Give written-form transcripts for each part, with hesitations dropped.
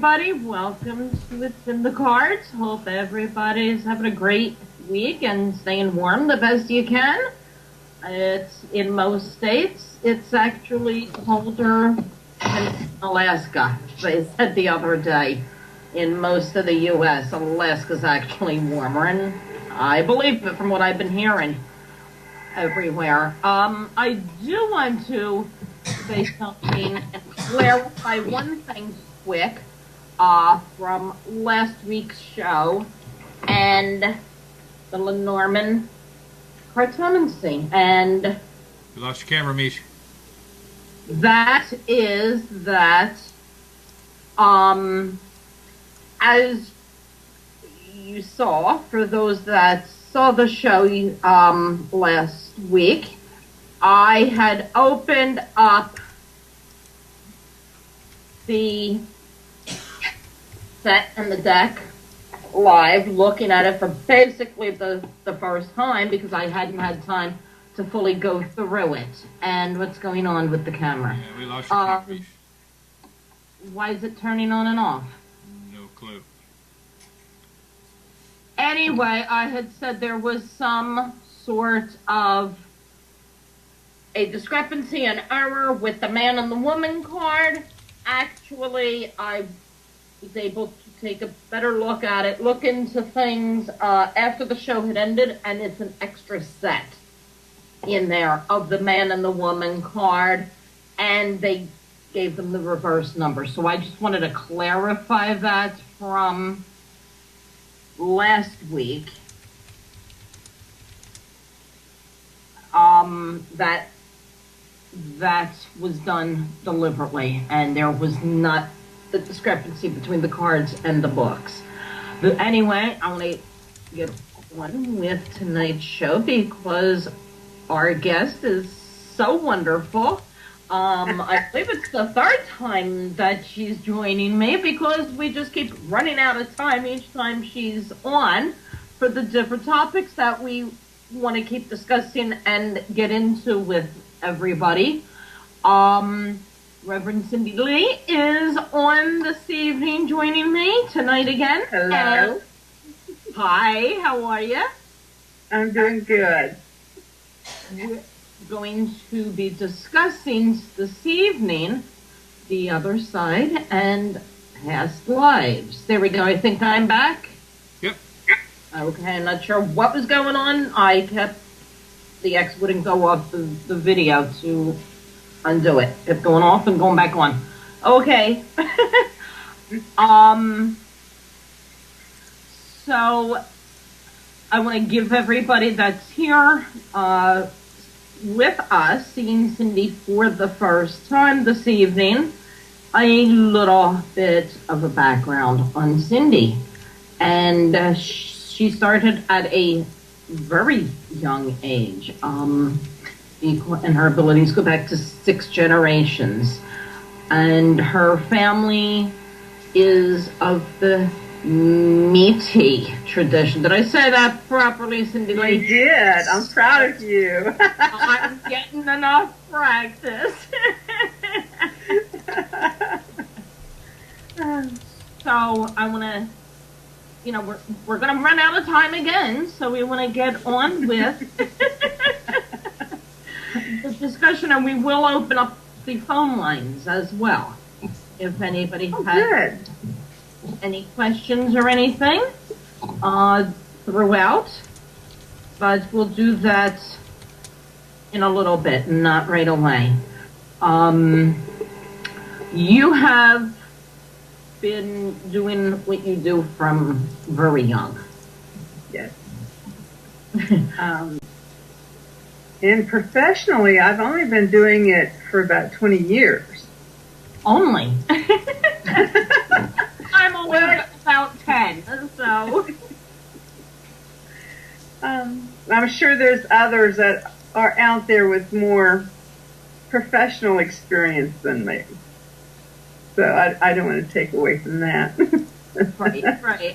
everybody. Welcome to It's in the Cards. Hope everybody's having a great week and staying warm the best you can. It's in most states. It's actually colder than Alaska, they said the other day. In most of the U.S., Alaska's actually warmer, and I believe it from what I've been hearing everywhere. I do want to say something and clarify one thing quick from last week's show and the Lenormand cartomancy. And you lost your camera, Misha. that is that as you saw, for those that saw the show last week, I had opened up the set and the deck live, looking at it for basically the first time because I hadn't had time to fully go through it. And what's going on with the camera? Yeah, we lost your camera, Misha. Why is it turning on and off? No clue. Anyway, I had said there was some sort of a discrepancy, an error with the man and the woman card. Actually, I was able to take a better look at it, look into things after the show had ended, and it's an extra set in there of the man and the woman card, and they gave them the reverse number. So I just wanted to clarify that from last week. That was done deliberately, and there was not the discrepancy between the cards and the books. But anyway, I want to get on with tonight's show because our guest is so wonderful. I believe it's the third time that she's joining me because we just keep running out of time each time she's on for the different topics that we want to keep discussing and get into with everybody. Reverend Cindy Lee is on this evening joining me tonight again. Hello. Hi, how are you? I'm doing good. We're going to be discussing this evening the other side and past lives. There we go. I think I'm back. Yep. Okay, I'm not sure what was going on. I kept the X wouldn't go off the video to undo it. Kept going off and going back on. Okay. So I want to give everybody that's here with us, seeing Cindy for the first time this evening, a little bit of a background on Cindy. And she started at a very young age, and her abilities go back to 6 generations. And her family is of the meaty tradition. Did I say that properly, Cindy? You did. I'm proud of you. I'm getting enough practice. So I want to, we're going to run out of time again, so we want to get on with the discussion, and we will open up the phone lines as well. If anybody has any questions or anything throughout, but we'll do that in a little bit, not right away. You have been doing what you do from very young. Yes. And professionally, I've only been doing it for about 20 years. Only? I'm only about 10, so. I'm sure there's others that are out there with more professional experience than me. So I don't want to take away from that. Right.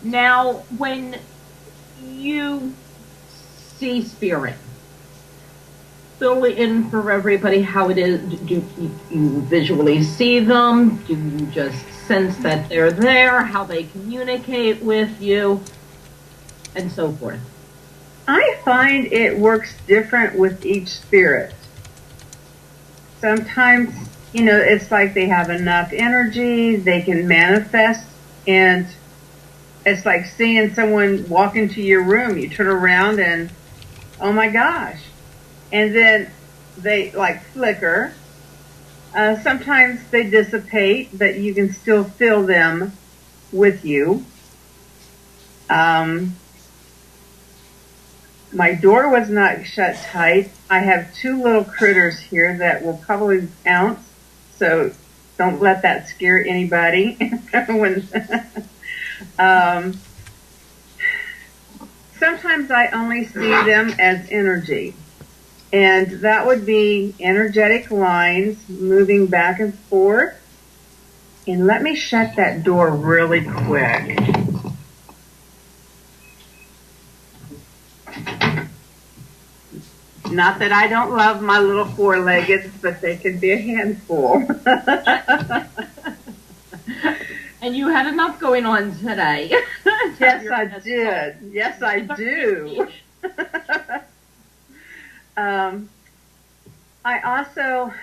Now, when you see spirit, fill in for everybody how it is? Do you visually see them? Do you just sense that they're there? How they communicate with you? And so forth. I find it works different with each spirit. Sometimes, it's like they have enough energy, they can manifest, and it's like seeing someone walk into your room. You turn around and, oh my gosh. And then they like flicker. Sometimes they dissipate, but you can still feel them with you. My door was not shut tight. I have two little critters here that will probably pounce, so don't let that scare anybody. Sometimes I only see them as energy, and that would be energetic lines moving back and forth. And let me shut that door really quick. Not that I don't love my little four-leggeds, but they can be a handful. And you had enough going on today. Yes, I did. Yes, I do. I also,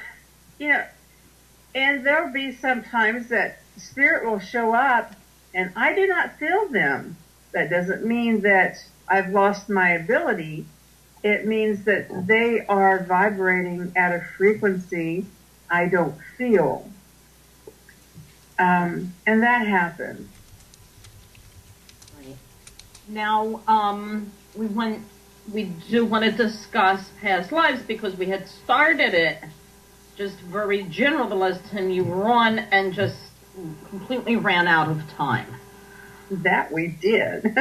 and there'll be some times that spirit will show up and I do not feel them. That doesn't mean that I've lost my ability. It means that they are vibrating at a frequency I don't feel. And that happens. Right. Now, we do want to discuss past lives because we had started it just very general the last time you were on and just completely ran out of time. That we did.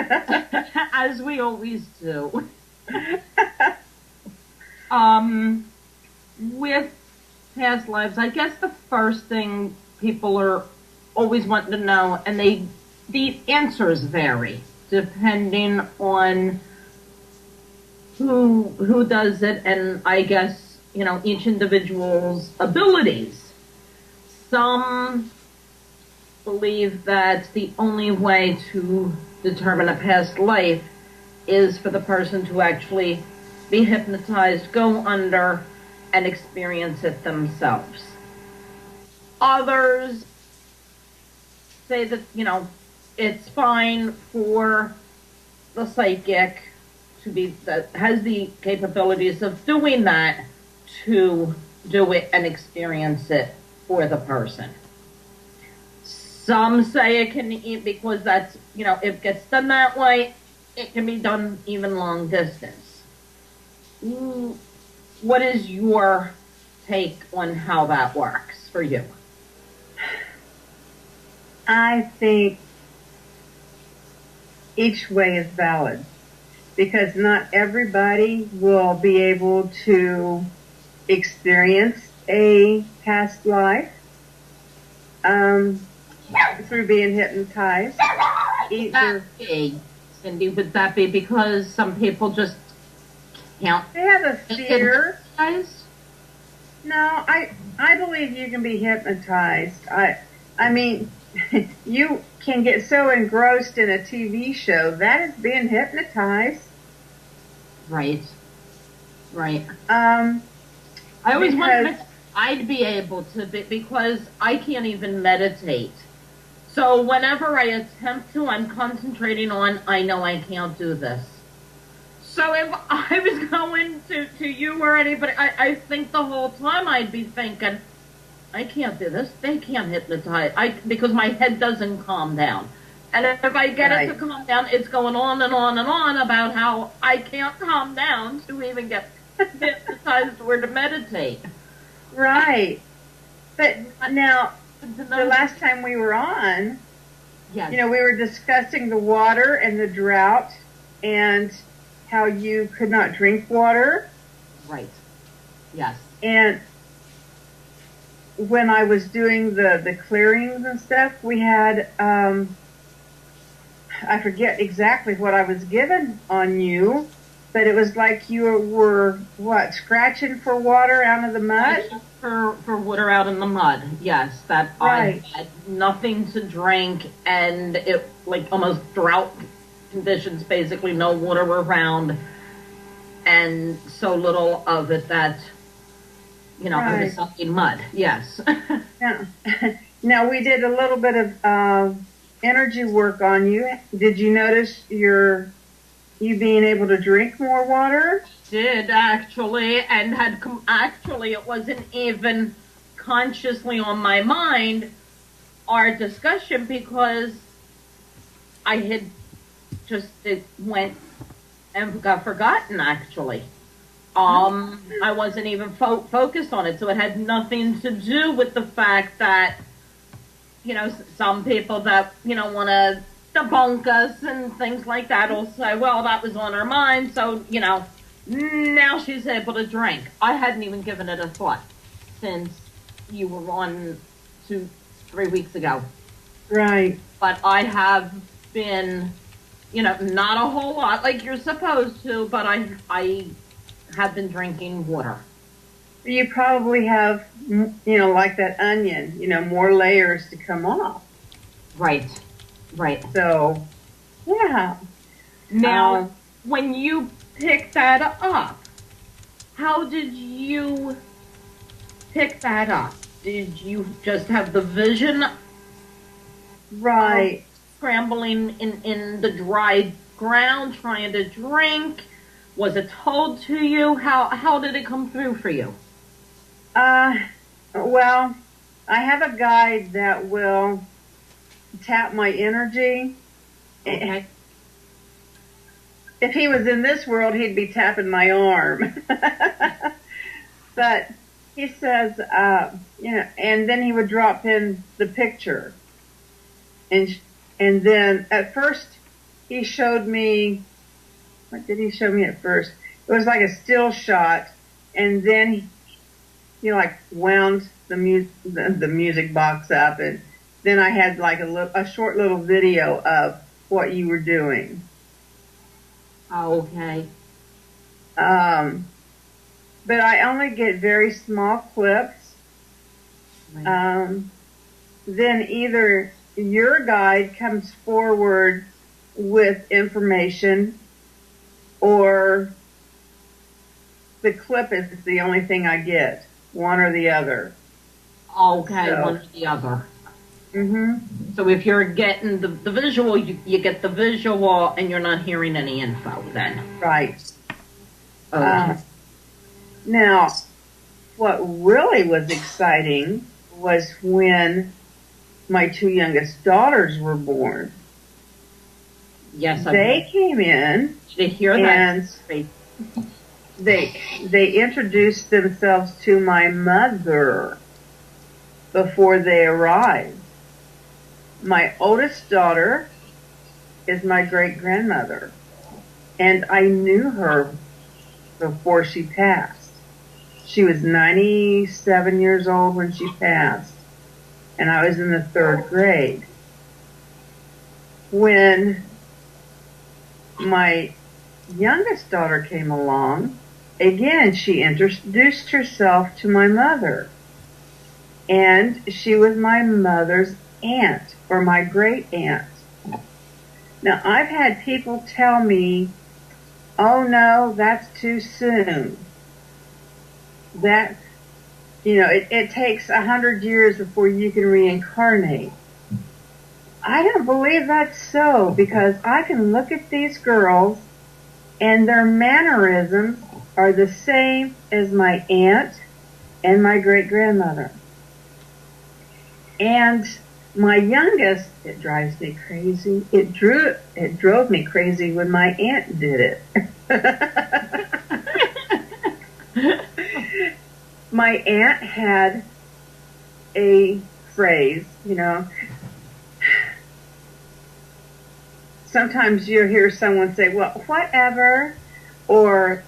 As we always do. With past lives, I guess the first thing people are always wanting to know, and the answers vary depending on who does it, and I guess, each individual's abilities. Some believe that the only way to determine a past life is for the person to actually be hypnotized, go under, and experience it themselves. Others say that, it's fine for the psychic that has the capabilities of doing that to do it and experience it for the person. Some say it can eat because that's, if it gets done that way, it can be done even long distance. What is your take on how that works for you? I think each way is valid because not everybody will be able to experience a past life through being hypnotized. Cindy, would that be because some people just can't? They have a fear. Hypnotized? No, I believe you can be hypnotized. I mean, you can get so engrossed in a TV show that is being hypnotized. Right. I always wondered if I'd be able to because I can't even meditate. So whenever I attempt to, I'm concentrating on, I know I can't do this. So if I was going to you or anybody, I think the whole time I'd be thinking, I can't do this. They can't hypnotize. Because my head doesn't calm down. And if I get it to calm down, it's going on and on and on about how I can't calm down to even get hypnotized or to meditate. Right. But now, the last time we were on, yes. We were discussing the water and the drought and how you could not drink water. Right. Yes. And when I was doing the clearings and stuff, we had, I forget exactly what I was given on you, but it was like you were, what, scratching for water out of the mud? For water out in the mud, yes. That Right. I had nothing to drink, and it like almost drought conditions, basically no water around, and so little of it that I was Right. sucking mud. Yes. Now, now we did a little bit of energy work on you. Did you notice you being able to drink more water? Did actually, and actually, it wasn't even consciously on my mind, our discussion, because I had it went and got forgotten actually. I wasn't even focused on it, so it had nothing to do with the fact that some people that want to debunk us and things like that will say, well, that was on her mind, so now she's able to drink. I hadn't even given it a thought since you were on 3 weeks ago. Right. But I have been, not a whole lot like you're supposed to, but I have been drinking water. You probably have, like that onion, more layers to come off. Right. So, yeah. Now, when you pick that up, how did you pick that up? Did you just have the vision? Right. Scrambling in the dry ground, trying to drink? Was it told to you? How did it come through for you? Well, I have a guide that will tap my energy. Okay. If he was in this world, he'd be tapping my arm. But he says, and then he would drop in the picture. And then at first he showed me, what did he show me at first? It was like a still shot, and then he like wound the music box up, and then I had like a short little video of what you were doing. Okay. But I only get very small clips. Right. Then either your guide comes forward with information, or the clip is the only thing I get, one or the other. Okay, So. one or the other. Mm-hmm. So if you're getting the visual, you get the visual, and you're not hearing any info then. Right. Okay. Now, what really was exciting was when my two youngest daughters were born. Yes, They came in Did you hear and that? they introduced themselves to my mother before they arrived. My oldest daughter is my great-grandmother, and I knew her before she passed. She was 97 years old when she passed, and I was in the 3rd grade. When my youngest daughter came along, again, she introduced herself to my mother, and she was my mother's aunt, or my great aunt. Now, I've had people tell me, oh no, that's too soon. That, it takes 100 years before you can reincarnate. I don't believe that's so, because I can look at these girls and their mannerisms are the same as my aunt and my great-grandmother. And my youngest, it drives me crazy. It drove me crazy when my aunt did it. My aunt had a phrase, sometimes you'll hear someone say, well, whatever, or,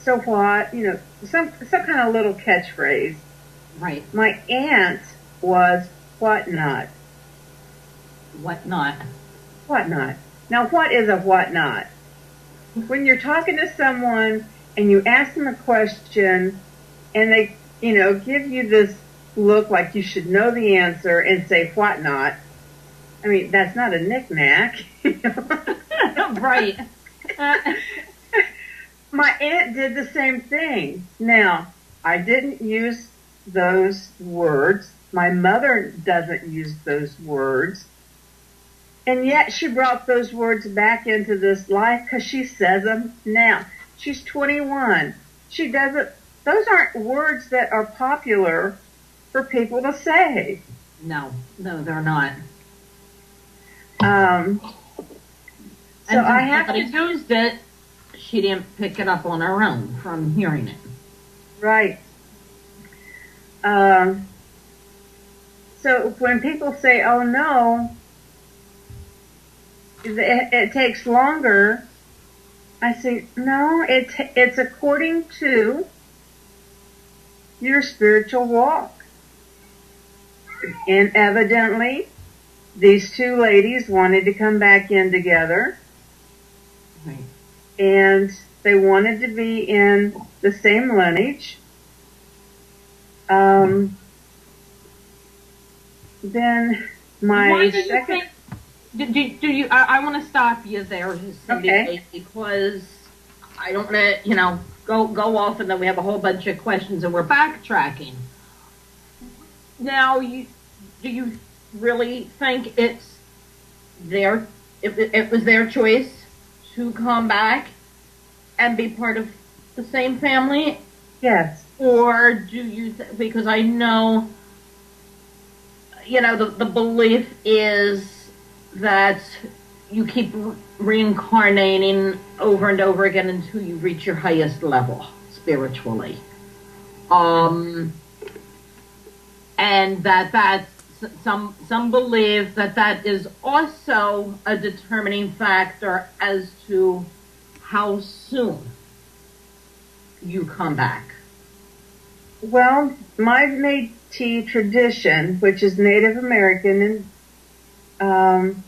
so what, some kind of little catchphrase. Right. My aunt was what not. What not? whatnot. Now, what is a whatnot? When you're talking to someone and you ask them a question and they, give you this look like you should know the answer and say whatnot, I mean, that's not a knick-knack. Right. My aunt did the same thing. Now, I didn't use those words. My mother doesn't use those words. And yet she brought those words back into this life because she says them now. She's 21. She doesn't, those aren't words that are popular for people to say. No, they're not. So I have to used it. She didn't pick it up on her own from hearing it. Right. So when people say, "Oh no, it takes longer," I say, "No, it's according to your spiritual walk." And evidently, these two ladies wanted to come back in together. Right. And they wanted to be in the same lineage. Then my second... Do you, I want to stop you there, Cindy, okay, because I don't want to, go off and then we have a whole bunch of questions and we're backtracking. Now, do you really think it was their choice to come back and be part of the same family? Yes. Or do you, because I know, the belief is that you keep reincarnating over and over again until you reach your highest level spiritually. And that's some believe that is also a determining factor as to how soon you come back. Well, my Métis tradition, which is Native American, and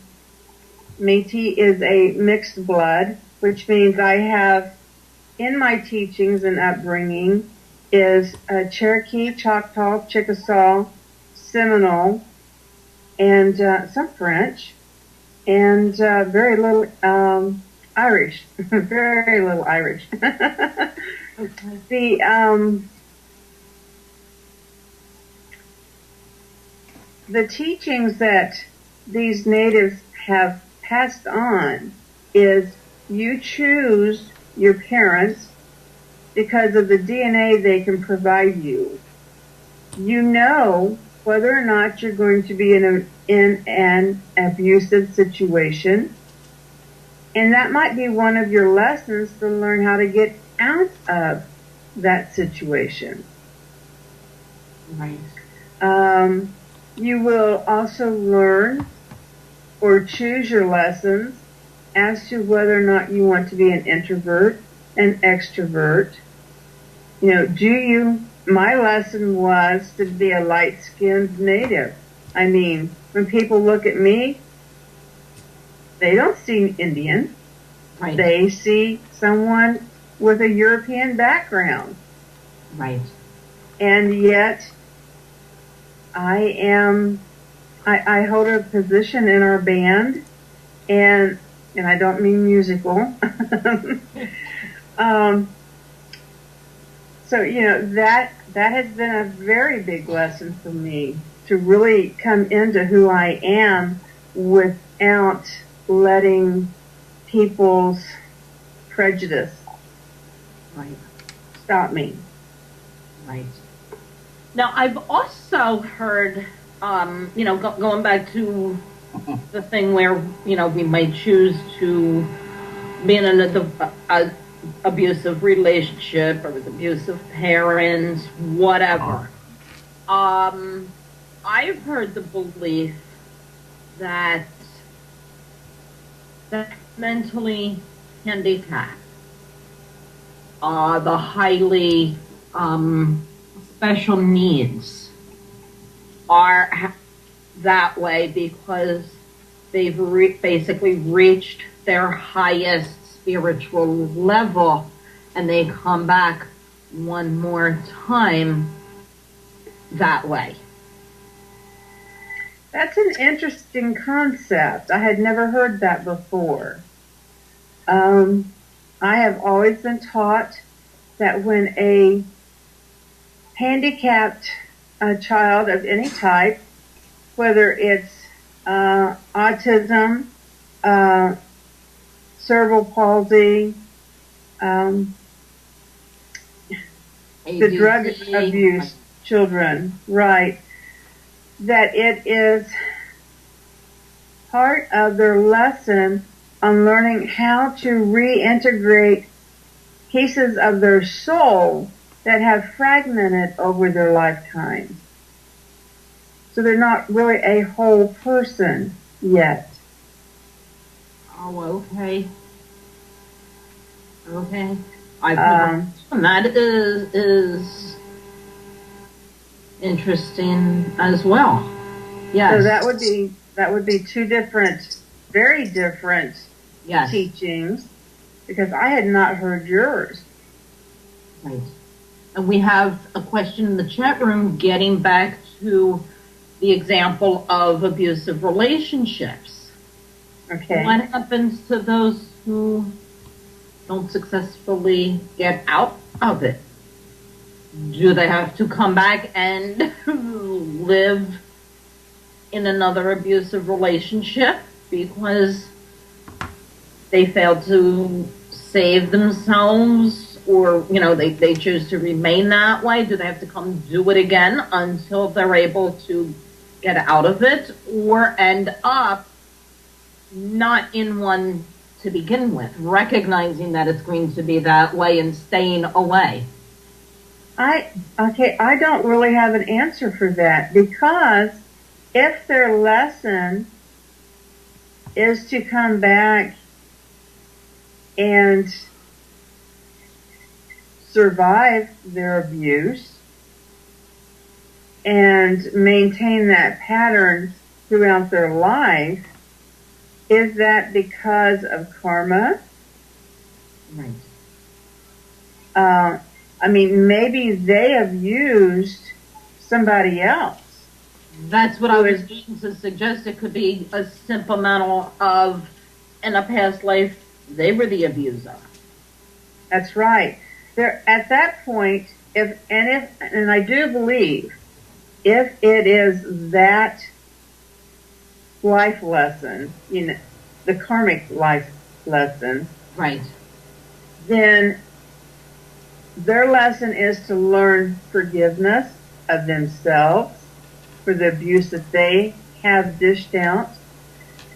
Métis is a mixed blood, which means I have in my teachings and upbringing is Cherokee, Choctaw, Chickasaw, Seminole, and some French, and very little Irish. Very little Irish. The teachings that these natives have passed on is you choose your parents because of the DNA they can provide you. You know whether or not you're going to be in an abusive situation, and that might be one of your lessons to learn how to get out of that situation. Right. You will also learn or choose your lessons as to whether or not you want to be an introvert, an extrovert. My lesson was to be a light-skinned native. I mean, when people look at me, they don't see Indian. Right. They see someone with a European background. Right. And yet, I hold a position in our band, and I don't mean musical. So, that has been a very big lesson for me to really come into who I am without letting people's prejudice stop me. Right. Now, I've also heard, going back to the thing where, we might choose to be in an abusive relationship or with abusive parents, whatever. I've heard the belief that mentally handicapped, the highly special needs are that way because they've basically reached their highest spiritual level, and they come back one more time that way. That's an interesting concept. I had never heard that before. I have always been taught that when a handicapped child of any type, whether it's autism, cerebral palsy, the drug abuse children, right, that it is part of their lesson on learning how to reintegrate pieces of their soul that have fragmented over their lifetime. So they're not really a whole person yet. Oh, okay. Okay. That is interesting as well. Yes. So that would be two different, very different teachings, because I had not heard yours. Right. And we have a question in the chat room getting back to the example of abusive relationships. Okay. What happens to those who don't successfully get out of it? Do they have to come back and live in another abusive relationship because they failed to save themselves, or, you know, they choose to remain that way? Do they have to come do it again until they're able to get out of it, or end up not in one to begin with, recognizing that it's going to be that way and staying away? I don't really have an answer for that, because if their lesson is to come back and survive their abuse and maintain that pattern throughout their life, is that because of karma? Right. I mean, maybe they abused somebody else. That's what I was going to suggest. It could be a simple matter of, in a past life, they were the abuser. That's right. There, at that point, and I do believe, if it is that life lesson, you know, the karmic life lesson, right, then their lesson is to learn forgiveness of themselves for the abuse that they have dished out,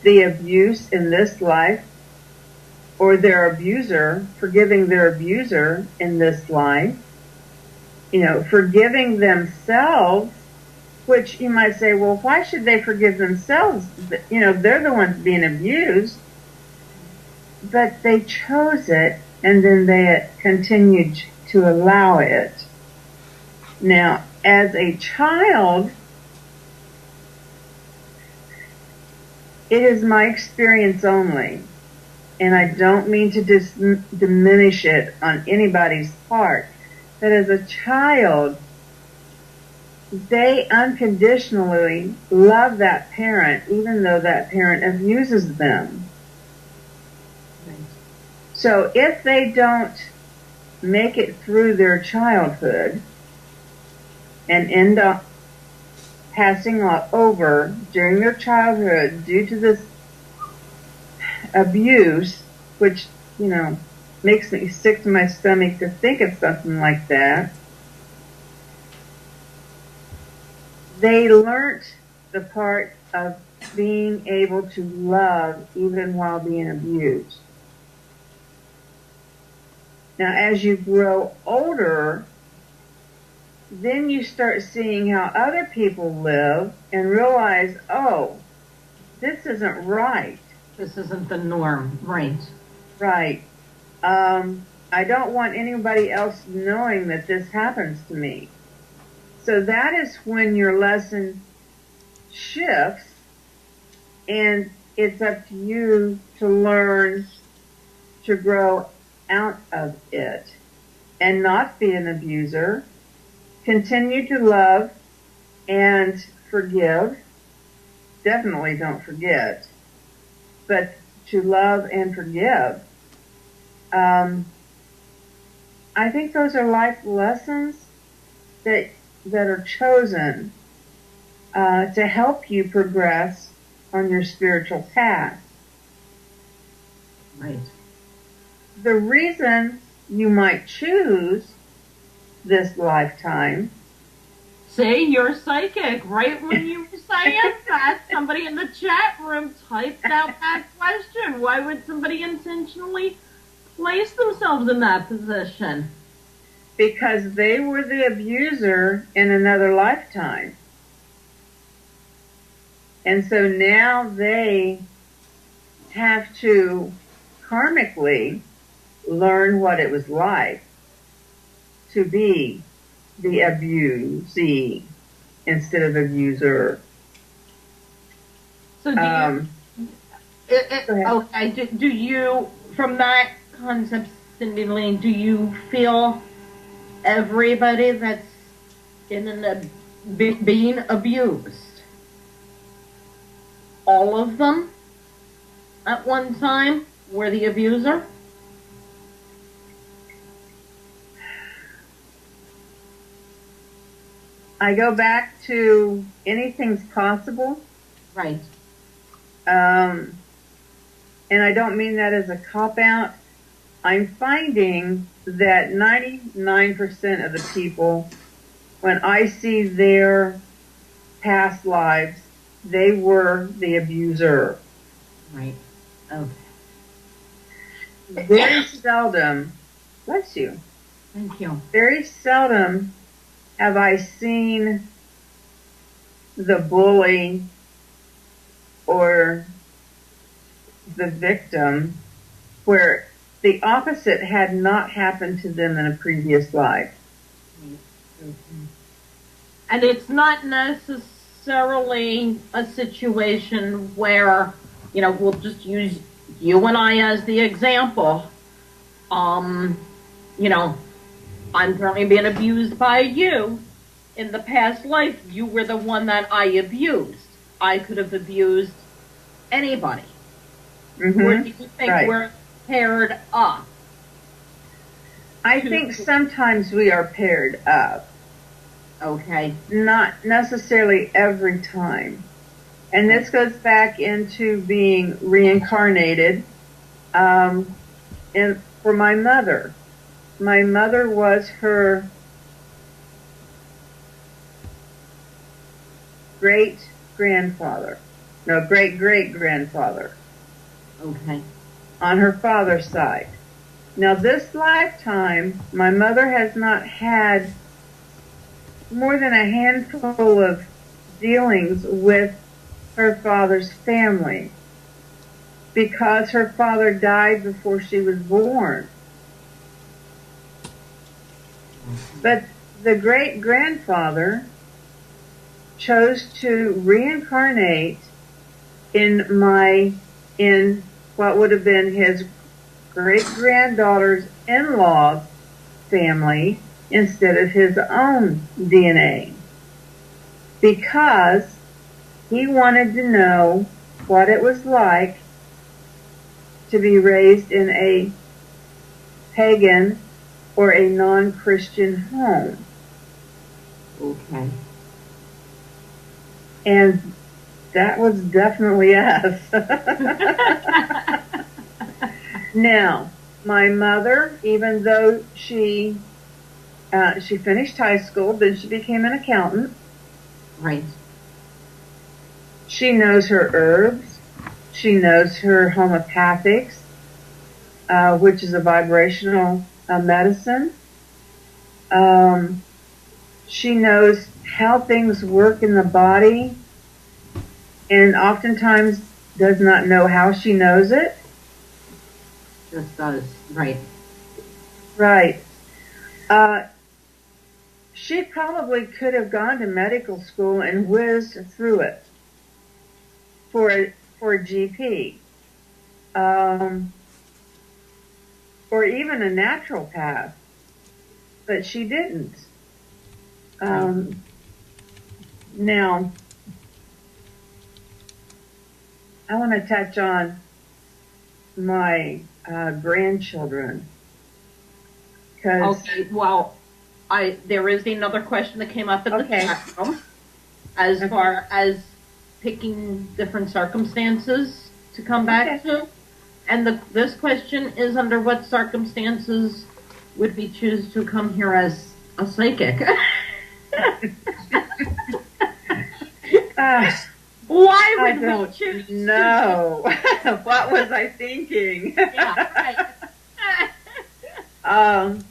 the abuse in this life, or their abuser, forgiving their abuser in this life, you know, forgiving themselves, which you might say, well, why should they forgive themselves? You know, they're the ones being abused. But they chose it, and then they continued to allow it. Now, as a child, it is my experience only, and I don't mean to diminish it on anybody's part, that as a child, they unconditionally love that parent, even though that parent abuses them. right. So if they don't make it through their childhood and end up passing over during their childhood due to this abuse, which, you know, makes me sick to my stomach to think of something like that, they learnt the part of being able to love even while being abused. Now, as you grow older, then you start seeing how other people live and realize, oh, this isn't right. This isn't the norm. Right. Right. I don't want anybody else knowing that this happens to me. So that is when your lesson shifts, and it's up to you to learn to grow out of it and not be an abuser. Continue to love and forgive. Definitely don't forget, but to love and forgive. I think those are life lessons that are chosen to help you progress on your spiritual path. Right. The reason you might choose this lifetime. See, you're psychic. Right when you were saying that, somebody in the chat room typed out that question. Why would somebody intentionally place themselves in that position? Because they were the abuser in another lifetime. And so now they have to karmically learn what it was like to be the abusee instead of abuser. So do you, from that concept, Cindy Lane, do you feel everybody that's in being abused, all of them at one time were the abuser? I go back to anything's possible. Right. And I don't mean that as a cop-out. I'm finding that 99% of the people, when I see their past lives, they were the abuser. Right. Okay. Very seldom, bless you. Thank you. Very seldom have I seen the bully or the victim where the opposite had not happened to them in a previous life. And it's not necessarily a situation where, we'll just use you and I as the example. I'm currently being abused by you. In the past life, you were the one that I abused. I could have abused anybody. Mm-hmm. Or do you think we're paired up? I think sometimes we are paired up. Okay. Not necessarily every time. And this goes back into being reincarnated. And for my mother. My mother was her great-grandfather. No, great-great-grandfather. Okay. On her father's side. Now this lifetime, my mother has not had more than a handful of dealings with her father's family because her father died before she was born. But the great-grandfather chose to reincarnate in what would have been his great-granddaughter's in-laws family instead of his own DNA. Because he wanted to know what it was like to be raised in a pagan or a non-Christian home. Okay. And that was definitely us. Now, my mother, even though she finished high school, then she became an accountant. Right. She knows her herbs. She knows her homeopathics, which is a vibrational medicine. She knows how things work in the body, and oftentimes does not know how she knows it. Just does. Right. Right. She probably could have gone to medical school and whizzed through it for for a GP, or even a naturopath, but she didn't. Now, I want to touch on my grandchildren. Okay, well, there is another question that came up in the chat room as far as picking different circumstances to come back to. And this question is, under what circumstances would we choose to come here as a psychic? Why would we choose? No. What was I thinking? Yeah, right.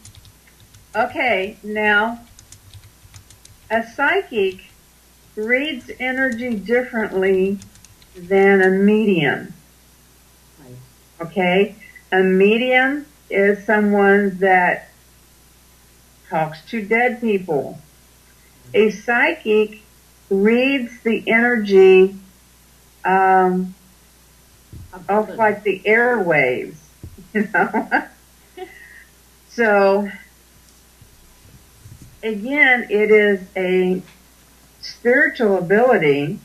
Okay, now, a psychic reads energy differently than a medium. Okay? A medium is someone that talks to dead people. A psychic reads the energy of like the airwaves, you know? So, again, it is a spiritual ability.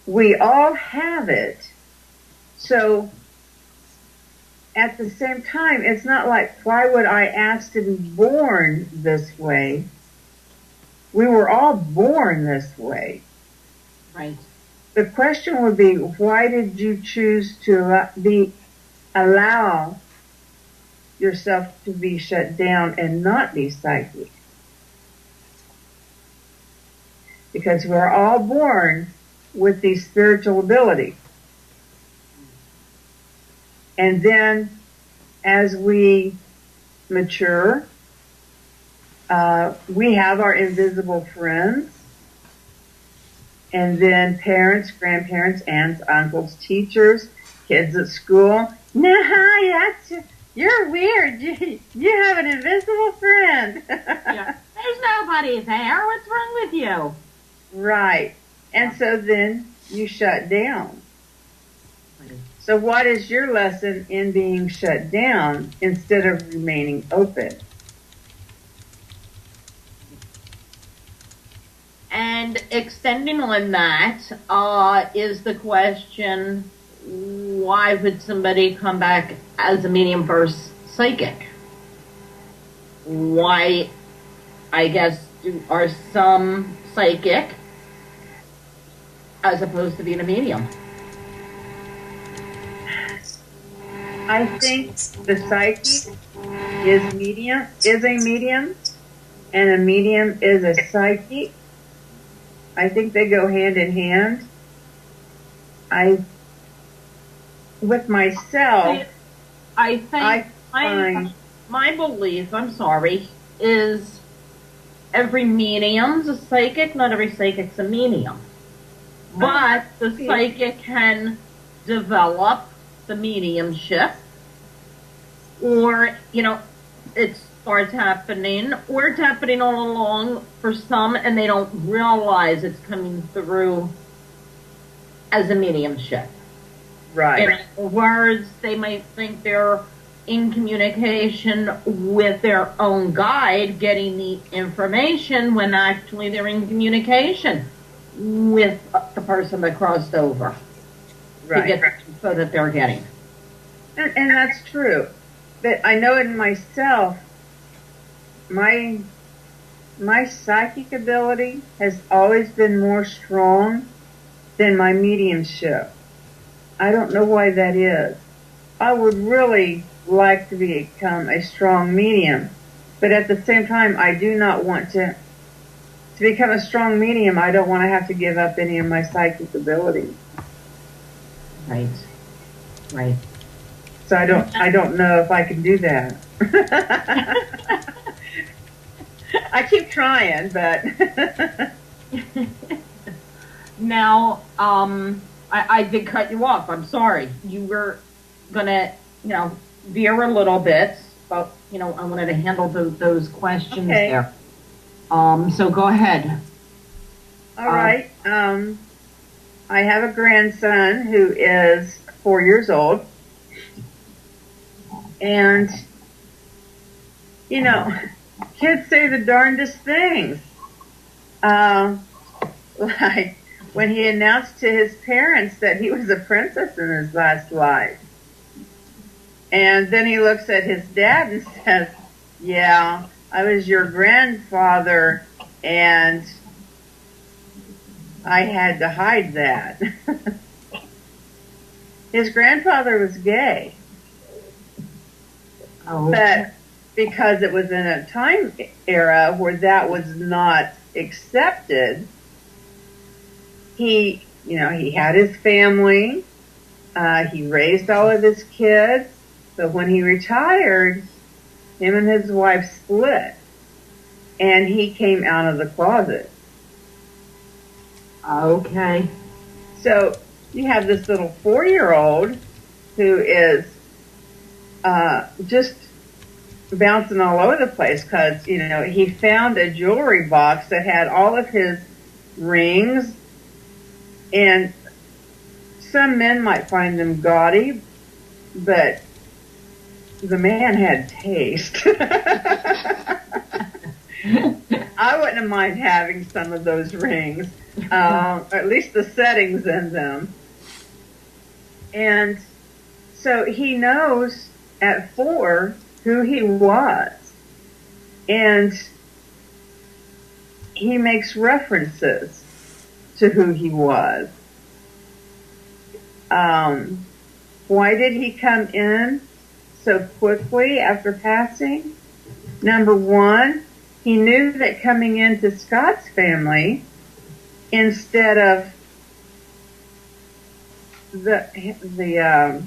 We all have it. So, at the same time, it's not like, why would I ask to be born this way? We were all born this way. Right. The question would be, why did you choose to allow yourself to be shut down and not be psychic? Because we're all born with these spiritual abilities. And then, as we mature, we have our invisible friends, and then parents, grandparents, aunts, uncles, teachers, kids at school. No, you're weird. You have an invisible friend. Yeah. There's nobody there. What's wrong with you? Right. And so then you shut down. So what is your lesson in being shut down instead of remaining open? And extending on that, is the question, why would somebody come back as a medium versus psychic? Why, I guess, are some psychic as opposed to being a medium? I think the psychic is a medium, and a medium is a psychic. I think they go hand in hand. With myself, I think my belief, I'm sorry, is every medium's a psychic, not every psychic's a medium. But the psychic can develop the mediumship, or, it starts happening, or it's happening all along for some, and they don't realize it's coming through as a mediumship. Right. In other words, they might think they're in communication with their own guide, getting the information, when actually they're in communication with the person that crossed over. Right. To get the info that they're getting. And that's true. But I know in myself, my psychic ability has always been more strong than my mediumship. I don't know why that is. I would really like to become a strong medium, but at the same time, I do not want to become a strong medium. I don't want to have to give up any of my psychic abilities. Right. Right. So I don't know if I can do that. I keep trying, but now, I did cut you off. I'm sorry. You were gonna, veer a little bit, but I wanted to handle those questions there. So go ahead. All right. I have a grandson who is 4 years old. And, you know, kids say the darndest things. Like when he announced to his parents that he was a princess in his last life. And then he looks at his dad and says, yeah, I was your grandfather and I had to hide that. His grandfather was gay. Oh. But because it was in a time era where that was not accepted, he had his family, he raised all of his kids, but when he retired, him and his wife split, and he came out of the closet. Okay. So you have this little 4-year-old who is just bouncing all over the place because, he found a jewelry box that had all of his rings, and some men might find them gaudy, but the man had taste. I wouldn't mind having some of those rings, at least the settings in them. And so he knows at 4 who he was. And he makes references to who he was. Why did he come in so quickly after passing? Number 1, he knew that coming into Scott's family, instead of the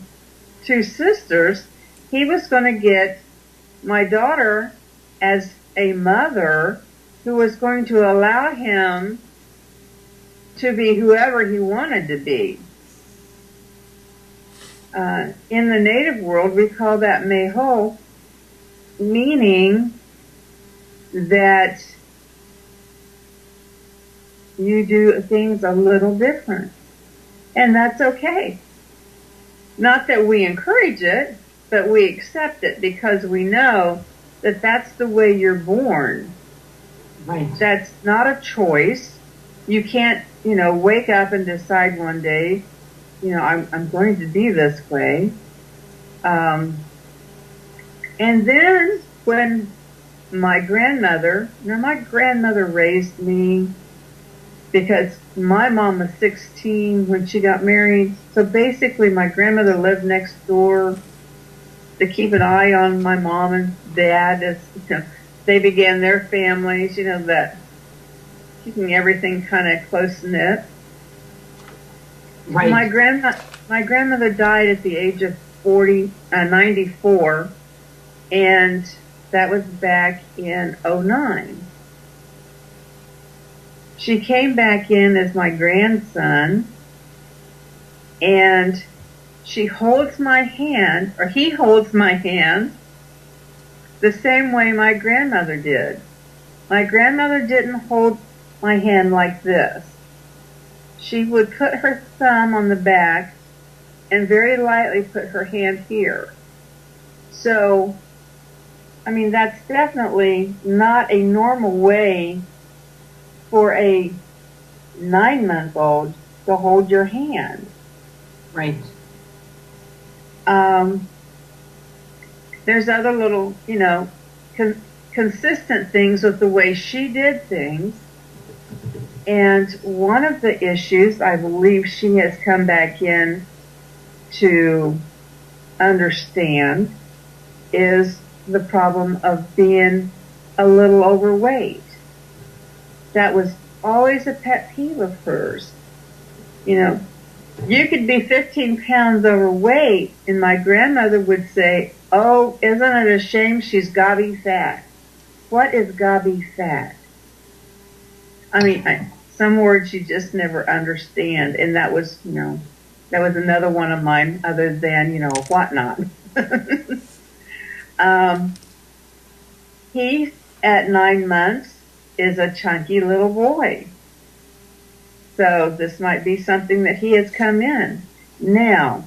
2 sisters, he was going to get my daughter as a mother who was going to allow him to be whoever he wanted to be. In the native world, we call that meho, meaning that you do things a little different. And that's okay. Not that we encourage it, but we accept it because we know that that's the way you're born. Right. That's not a choice. You can't, wake up and decide one day, I'm going to be this way. And then when my grandmother raised me because my mom was 16 when she got married. So basically my grandmother lived next door to keep an eye on my mom and dad as they began their families, that keeping everything kind of close knit. Right. My grandmother died at the age of 94, and that was back in 2009. She came back in as my grandson, and she holds my hand, or he holds my hand, the same way my grandmother did. My grandmother didn't hold my hand like this. She would put her thumb on the back and very lightly put her hand here. So, that's definitely not a normal way for a 9-month-old to hold your hand. Right. There's other little, consistent things with the way she did things. And one of the issues I believe she has come back in to understand is the problem of being a little overweight. That was always a pet peeve of hers. You could be 15 pounds overweight, and my grandmother would say, "Oh, isn't it a shame she's gobby fat?" What is gobby fat? Some words you just never understand, and that was, that was another one of mine, other than, whatnot. He, at 9 months, is a chunky little boy. So this might be something that he has come in. Now,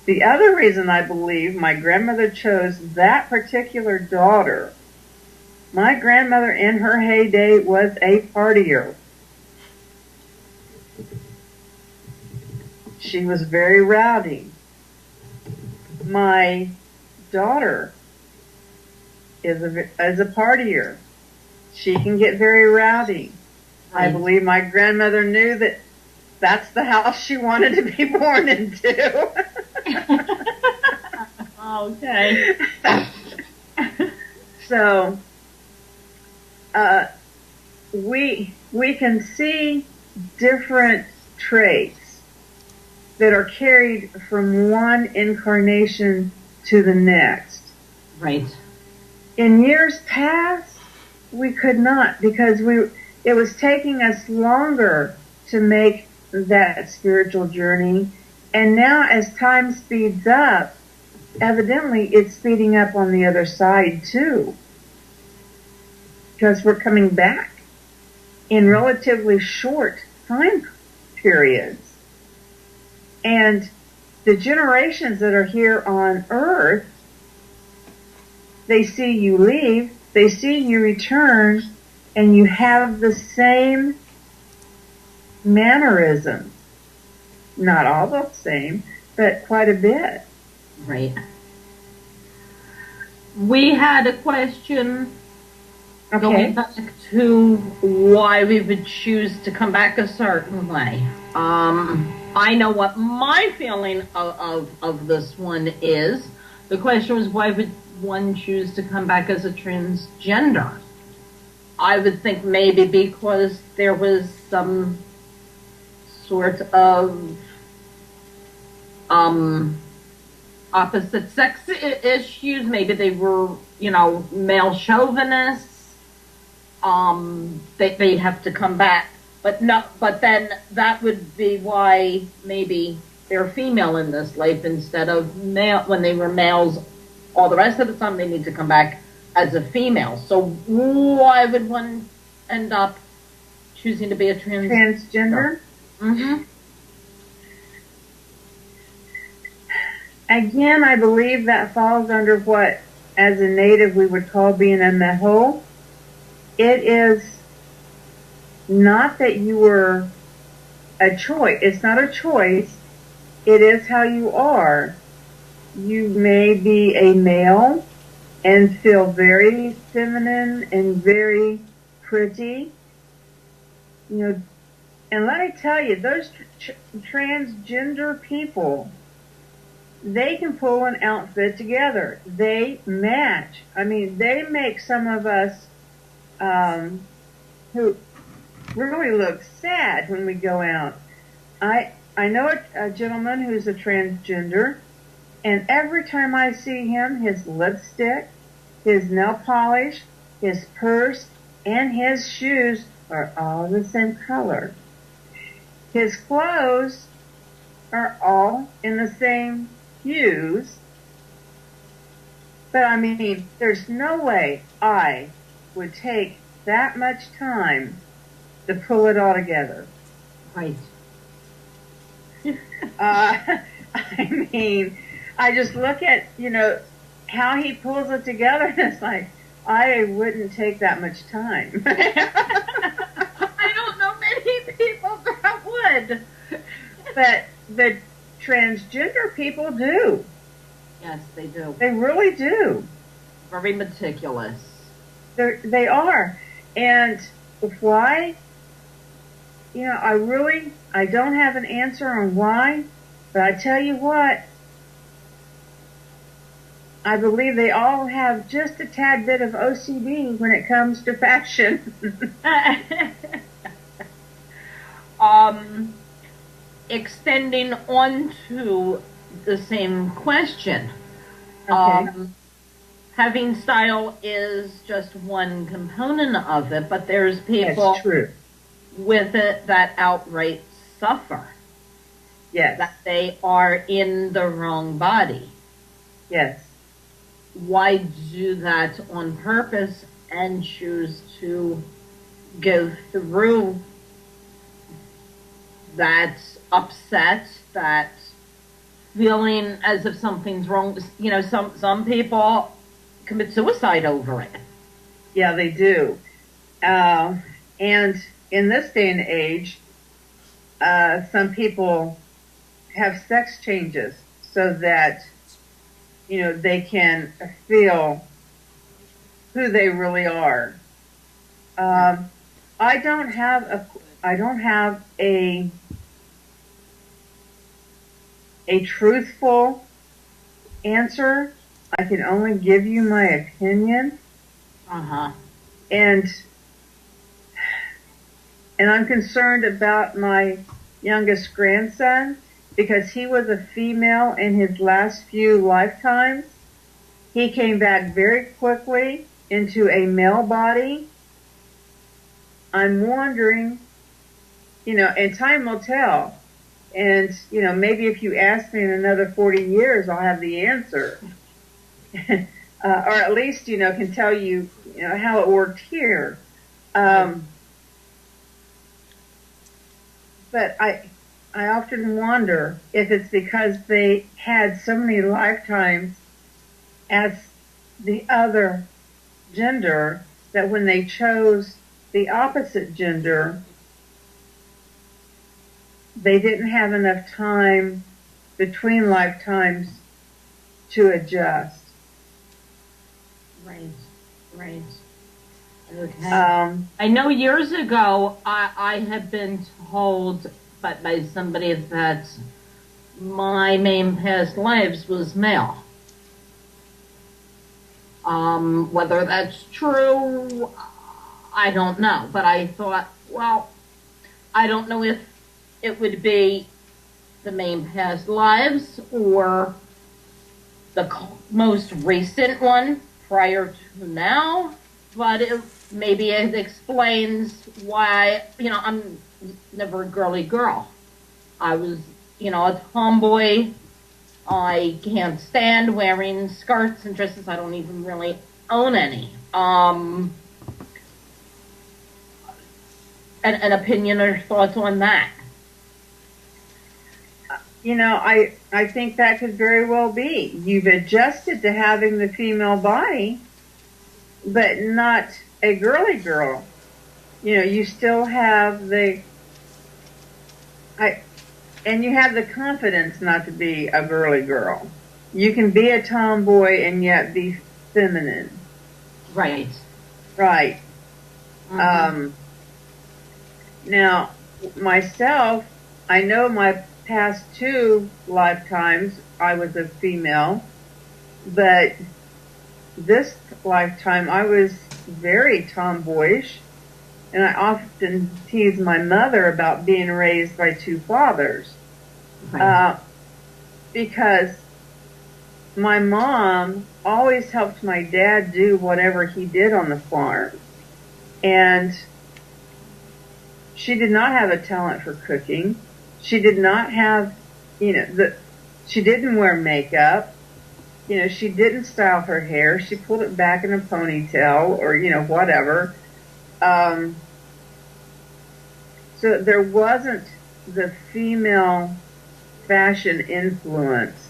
the other reason I believe my grandmother chose that particular daughter, my grandmother in her heyday was a partier. She was very rowdy. My daughter is a partier. She can get very rowdy. Right. I believe my grandmother knew that that's the house she wanted to be born into. Okay. So, we can see different traits that are carried from one incarnation to the next. Right. In years past, we could not, because it was taking us longer to make that spiritual journey. And now as time speeds up, evidently it's speeding up on the other side too. Because we're coming back in relatively short time periods. And the generations that are here on Earth, they see you leave, they see you return, and you have the same mannerisms. Not all the same, but quite a bit. Right. We had a question going back to why we would choose to come back a certain way. I know what my feeling of this one is. The question was, why would one choose to come back as a transgender? I would think maybe because there was some sort of opposite sex issues. Maybe they were, male chauvinists. They'd have to come back. But then that would be why maybe they're female in this life instead of male. When they were males, all the rest of the time they need to come back as a female. So why would one end up choosing to be a transgender? Mm-hmm. Again, I believe that falls under what, as a native, we would call being a meho. It is not that you were a choice. It's not a choice. It is how you are. You may be a male and feel very feminine and very pretty. And let me tell you, those transgender people, they can pull an outfit together. They match. I mean, they make some of us who really look sad when we go out. I know a gentleman who's a transgender, and every time I see him, his lipstick, his nail polish, his purse, and his shoes are all the same color. His clothes are all in the same hues. But I mean, there's no way I would take that much time to pull it all together. Right. I mean, I just look at, how he pulls it together, and it's like, I wouldn't take that much time. I don't know many people that would. But the transgender people do. Yes, they do. They really do. Very meticulous. They are. And why? I don't have an answer on why, but I tell you what, I believe they all have just a tad bit of OCD when it comes to fashion. Extending on to the same question. Okay. Having style is just one component of it, but there's people That's true. with it that outright suffer. Yes. That they are in the wrong body. Yes. Why do that on purpose and choose to go through that's upset, that feeling as if something's wrong. You know, some people commit suicide over it. Yeah, they do. And in this day and age, some people have sex changes so that, you know, they can feel who they really are. I don't have a truthful answer. I can only give you my opinion. Uh-huh. And I'm concerned about my youngest grandson because he was a female in his last few lifetimes. He came back very quickly into a male body. I'm wondering, you know, and time will tell. And, you know, maybe if you ask me in another 40 years, I'll have the answer. Or at least, you know, can tell you, you know, how it worked here. But I often wonder if it's because they had so many lifetimes as the other gender that when they chose the opposite gender, they didn't have enough time between lifetimes to adjust. Right, right. Okay. I know years ago I had been told by somebody that my main past lives was male. Whether that's true, I don't know. But I thought, well, I don't know if it would be the main past lives or the most recent one prior to now. But maybe it explains why, you know, I'm never a girly girl. I was, you know, a tomboy. I can't stand wearing skirts and dresses. I don't even really own any. An opinion or thoughts on that? You know, I think that could very well be. You've adjusted to having the female body, but not a girly girl. You know, you still have and you have the confidence not to be a girly girl. You can be a tomboy and yet be feminine. Right. Right. Mm-hmm. Now, myself, I know my past 2 lifetimes I was a female, but this lifetime I was very tomboyish, and I often tease my mother about being raised by 2 fathers. Right. Because my mom always helped my dad do whatever he did on the farm. And she did not have a talent for cooking. She did not have, you know, she didn't wear makeup. You know, she didn't style her hair. She pulled it back in a ponytail or, you know, whatever. So there wasn't the female fashion influence.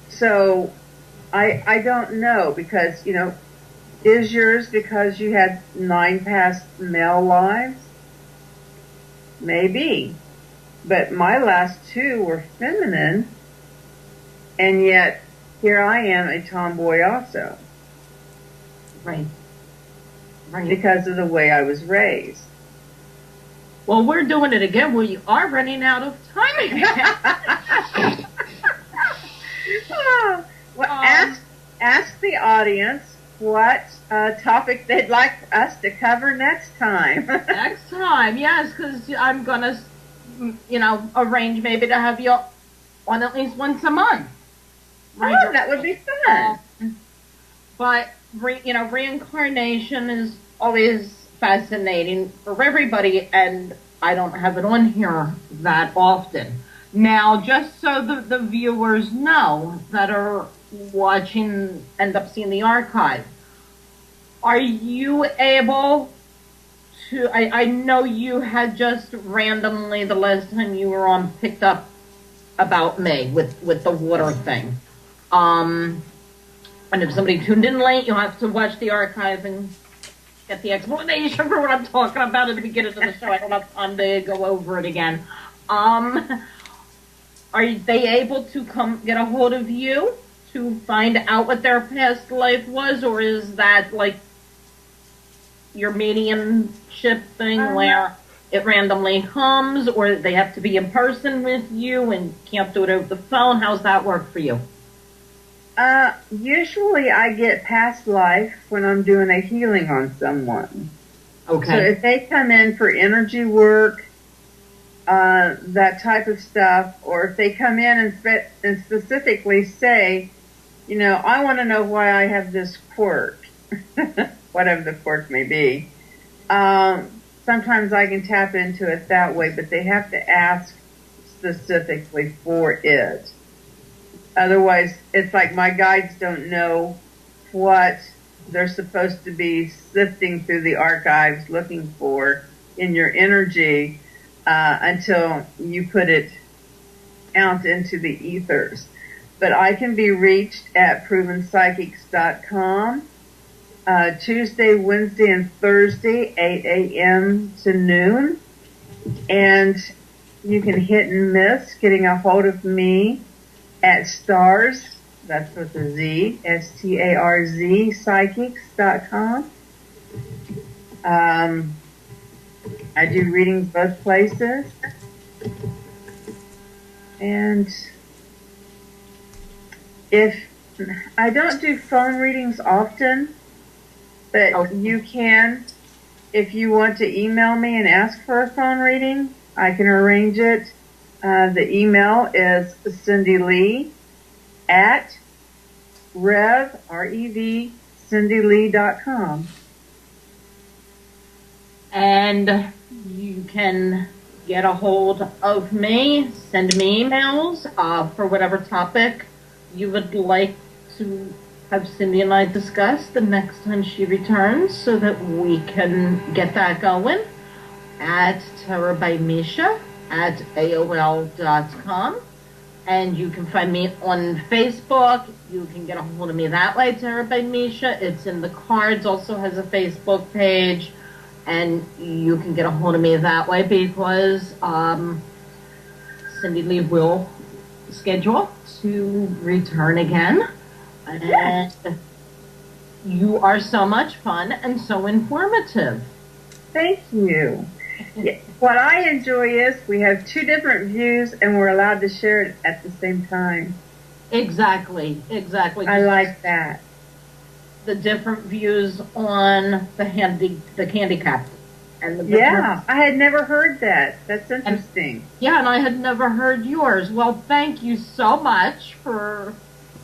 So I don't know because, you know, is yours because you had 9 past male lives? Maybe. But my last 2 were feminine, and yet here I am a tomboy also. Right. Right. Because of the way I was raised. Well, we're doing it again. We are running out of time again. Well, ask the audience what topic they'd like us to cover next time. Next time, yes, because I'm going to, you know, arrange maybe to have you on at least once a month. Oh, that would be fun. But, you know, reincarnation is always fascinating for everybody, and I don't have it on here that often. Now, just so the viewers know that are watching, end up seeing the archive, Are you able to? I know you had just randomly the last time you were on picked up about me with the water thing. Um, and if somebody tuned in late, you'll have to watch the archive and get the explanation for what I'm talking about at the beginning of the show. I don't have time to go over it again. Um, are they able to come get a hold of you to find out what their past life was, or is that like your mediumship thing where it randomly comes, or they have to be in person with you and can't do it over the phone? How's that work for you? Usually I get past life when I'm doing a healing on someone. Okay. So if they come in for energy work, that type of stuff, or if they come in and specifically say, I want to know why I have this quirk, whatever the quirk may be. Sometimes I can tap into it that way, but they have to ask specifically for it. Otherwise, it's like my guides don't know what they're supposed to be sifting through the archives looking for in your energy until you put it out into the ethers. But I can be reached at provenpsychics.com Tuesday, Wednesday, and Thursday, 8 a.m. to noon. And you can hit and miss getting a hold of me at stars, that's with a Z, STARZ, psychics.com. I do readings both places. And if I don't do phone readings often, but you can, if you want to email me and ask for a phone reading, I can arrange it. The email is Cindy Lee at REV, CindyLee.com. And you can get a hold of me, send me emails for whatever topic you would like to have Cindy and I discuss the next time she returns so that we can get that going at Terror by Misha at AOL.com. And you can find me on Facebook. You can get a hold of me that way, Terror by Misha. It's in the cards, also has a Facebook page. And you can get a hold of me that way because Cindy Lee will schedule to return again. And you are so much fun and so informative. Thank you. What I enjoy is we have two different views and we're allowed to share it at the same time. Exactly. I like that. The different views on the handicapped. And I had never heard that. That's interesting. And I had never heard yours. Well, thank you so much for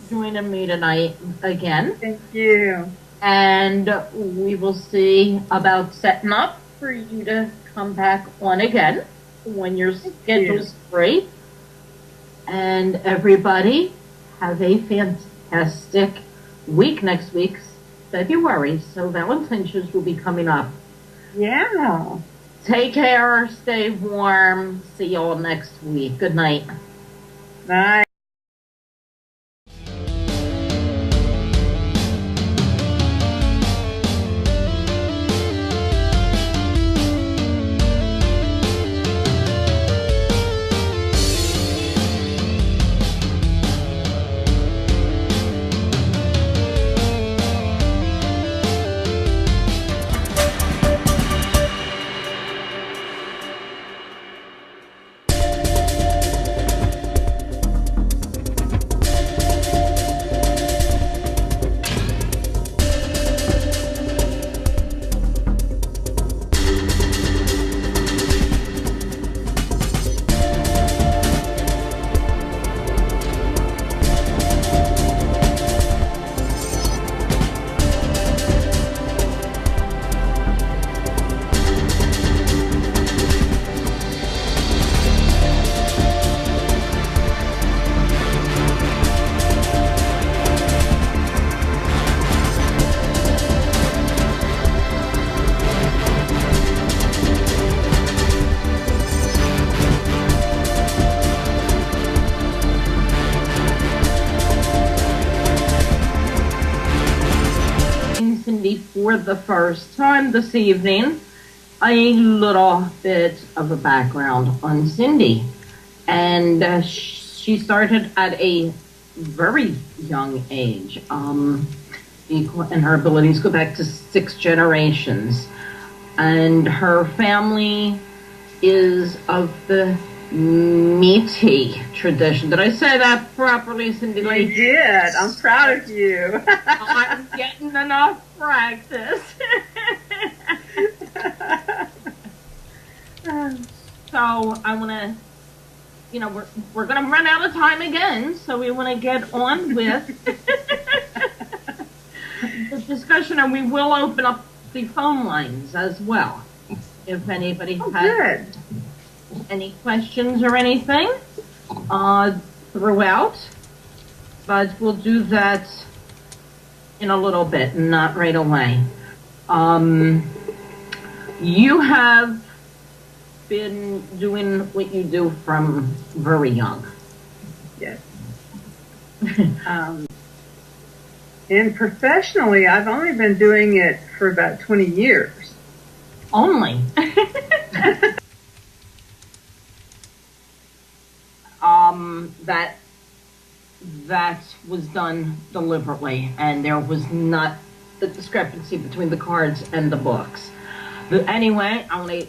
joining me tonight again. Thank you. And we will see about setting up for you to come back on again when your schedule's free. And everybody have a fantastic week. Next week's February, so Valentine's shows will be coming up. Yeah. Take care, stay warm. See you all next week. Good night. Bye. for the first time this evening, a little bit of a background on Cindy. And she started at a very young age, and her abilities go back to 6 generations. And her family is of the meaty tradition. Did I say that properly, Cindy? You did. I'm proud of you. I'm getting enough practice. So I want to, we're going to run out of time again, so we want to get on with the discussion, and we will open up the phone lines as well. If anybody has any questions or anything throughout, but we'll do that in a little bit, not right away. You have been doing what you do from very young. Yes. And professionally, I've only been doing it for about 20 years. Only. That was done deliberately, and there was not the discrepancy between the cards and the books. But anyway, I want to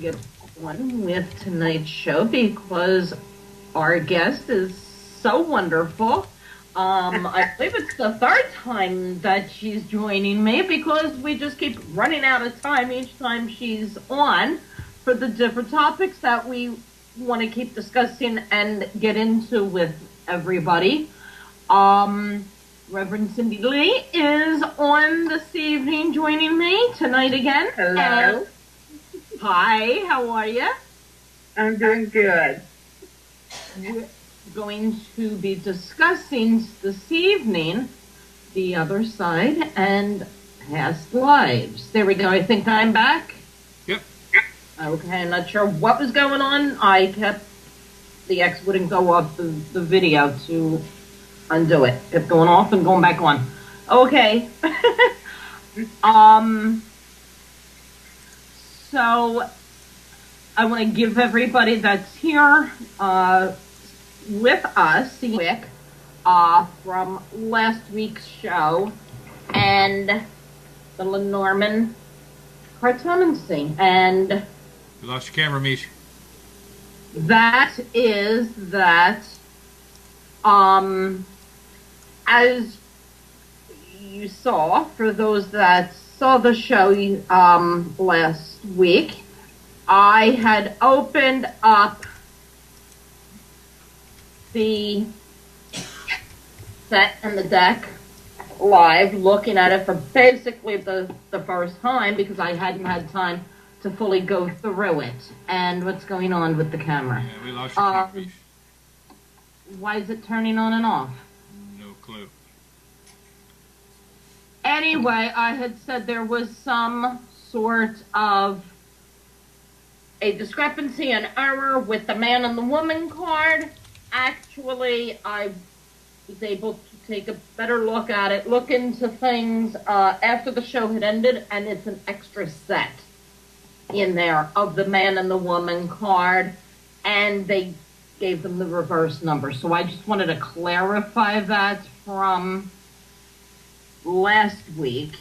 get on with tonight's show because our guest is so wonderful. I believe it's the 3rd time that she's joining me because we just keep running out of time each time she's on for the different topics that we want to keep discussing and get into with everybody. Reverend Cindy Lee is on this evening joining me tonight again. Hello. Hi, how are you? I'm doing good. We're going to be discussing this evening the other side and past lives. There we go. I think I'm back. Yep. Okay, I'm not sure what was going on. The X wouldn't go off the video to undo it. Kept going off and going back on. Okay. So I want to give everybody that's here with us quick from last week's show and the Lenormand cartomancy. And You lost your camera, Misha. that is that as you saw, for those that saw the show last week, I had opened up the set and the deck live, looking at it for basically the first time because I hadn't had time to fully go through it. And what's going on with the camera? Yeah, we lost your camera, Misha. Why is it turning on and off? No clue. Anyway, I had said there was some sort of a discrepancy, an error with the man and the woman card. Actually, I was able to take a better look at it, look into things after the show had ended, and it's an extra set in there of the man and the woman card, and they gave them the reverse number. So I just wanted to clarify that from last week.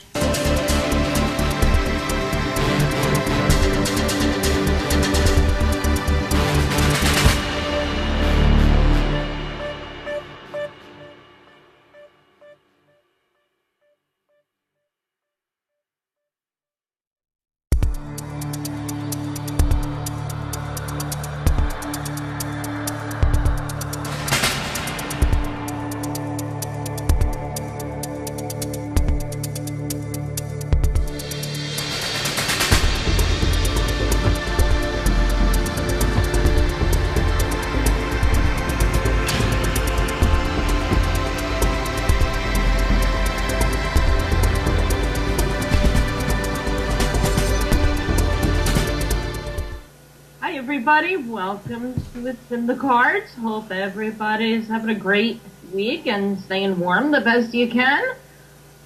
Everybody, welcome to It's in the Cards. Hope everybody's having a great week and staying warm the best you can.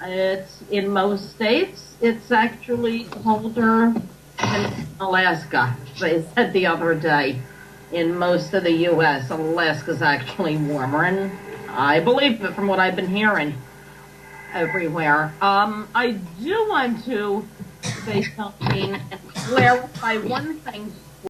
It's in most states. It's actually colder than Alaska. They said the other day. In most of the U.S., Alaska's actually warmer, and I believe it from what I've been hearing everywhere. I do want to say something and clarify one thing